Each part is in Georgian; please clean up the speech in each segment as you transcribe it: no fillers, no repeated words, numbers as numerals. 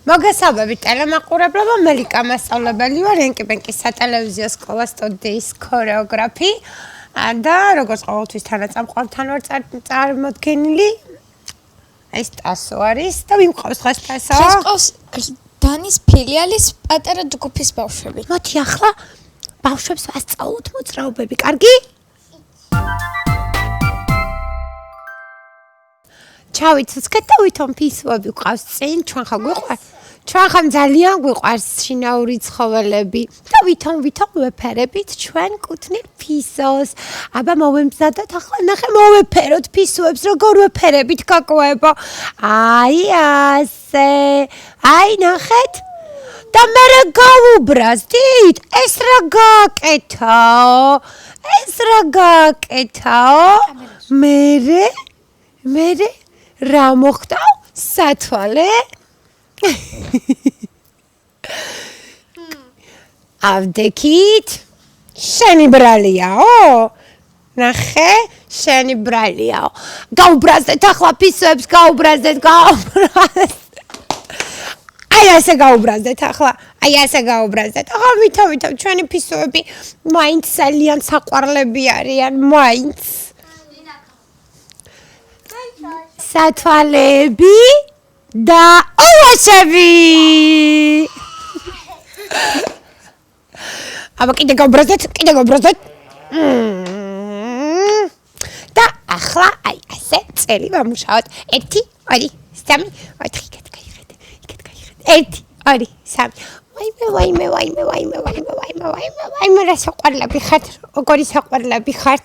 მოგესალმებით ტელემაყურებლებო, მე ლიკა მასწავლებელი ვარ, ენკი-პენკის სატელევიზიო სკოლა სტუდიის ქორეოგრაფი და როგორც ყოველთვის თანაწამყვართან ვარ წარმოდგენილი. ეს ტასო არის და ვიმყავს დღეს ტასო. ეს ყავს დანის ფილიალის პატარა ჯგუფის ბავშვები. მოდი ახლა ბავშვებს ვასწავლოთ მოძრაობები, კარგი? ჩავიცოცხეთ და ვითომ ფისვები ვყავს წინ, ჩვენ ხა გვიყვარს? ჩვენ ხომ ძალიან გვიყვარს შინაური ცხოველები და ვითომ ვეფერებით ჩვენ კუთვნილ ფისოს. აბა მოვემზადოთ ახლა ნახე მოვეფეროთ ფისოებს, როგორ ვეფერებით გაგვეებო. აი ასე. აი ნახეთ. და მე გავუბრაზდით? ეს რა გააკეთაო? მე რა მოხდა? სათვალე? ავდექით? შენი ბრალიაო? ნახე, შენი ბრალიაო. გაუბრაზდეთ ახლა ფისოებს, გაუბრაზდეთ. აი ასე გაუბრაზდეთ ახლა. ახლა ვითომ ჩვენი ფისოები მაინც ძალიან საყვარლები არიან, მაინც. სათვალეები და ულაშები. აბა კიდე გავუბრაზდეთ. და ახლა აი ასე წელი ვამუშაოთ. 1 2 3 4 იქეთ გაიხედე. 1 2 3 ვაიმე რა საყვარლები ხართ? როგორი საყვარლები ხართ?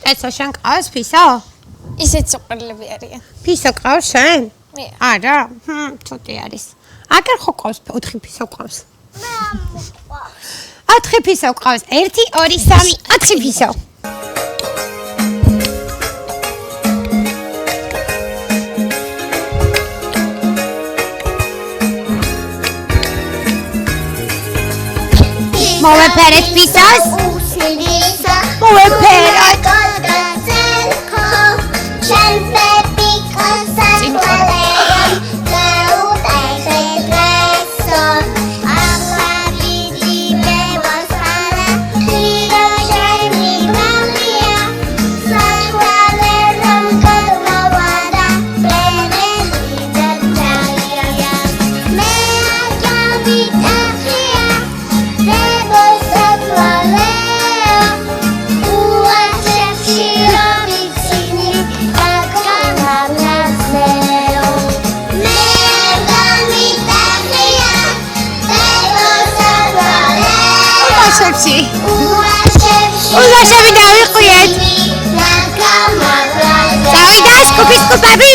ესა შენ ყავს ფისო? ისეთ საყვარლები არიან. ფისო ყავს შენ? მე. არა, ცოტი არის. აგერ ხო ყავს 4 ფისო ყავს? მე მოყავს. 4 ფისო ყავს. 1 2 3 4 ფისო. მოვეფერეთ ფისოს? მოვეფერეთ. ულაშები დავიყვიეთ. წავიდა სკუპები.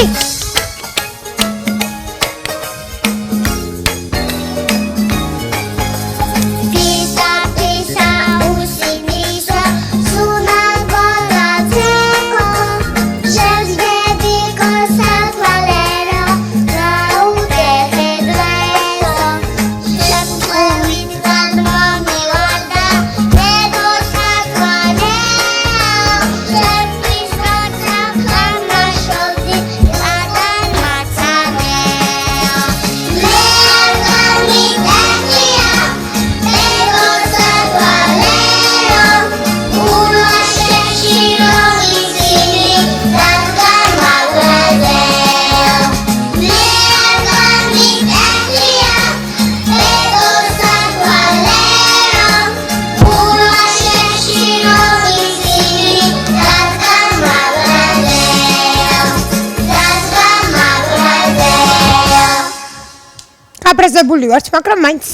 აბრაზებული ვართ, მაგრამ მაინც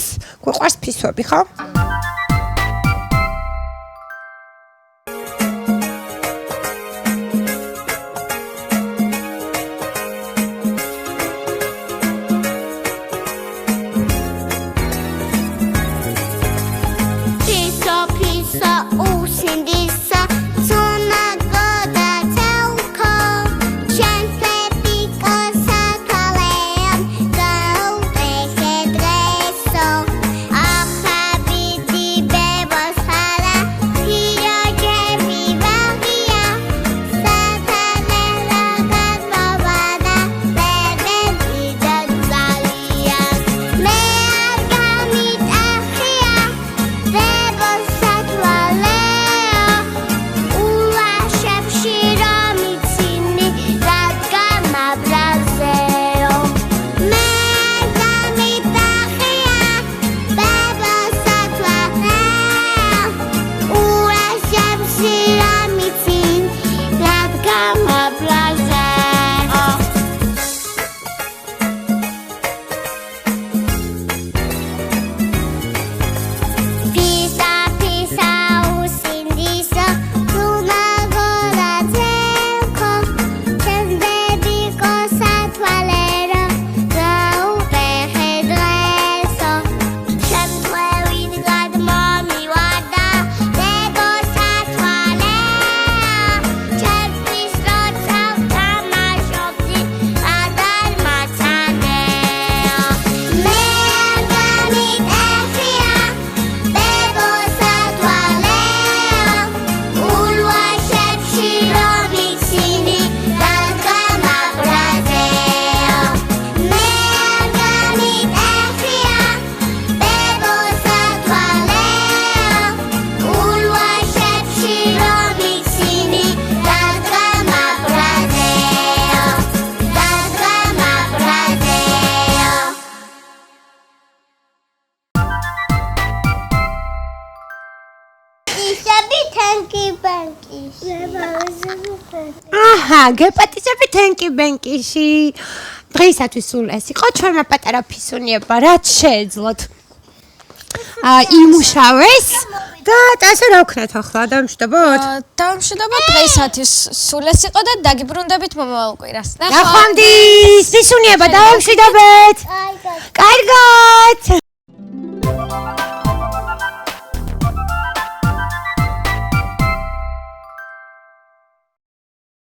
გვიყვარს ფისოები, ხო? Sen Thanky Banky. აჰა, გეპატიჟები თენკი ბენკიში. დღეისათვის სულ ეს იყო ჩვენმა პატარა ფისუნიებმა, რაც შეეძლოთ. იმუშავეს და ასე რა ვქნათ ახლა, დამშვიდობოთ? დამშვიდობა დღეისათვის სულ ეს იყო და დაგიბრუნდებით მომავალ კვირას. ნახვამდის, ფისუნიება დავამშვიდობეთ. I got კარგად.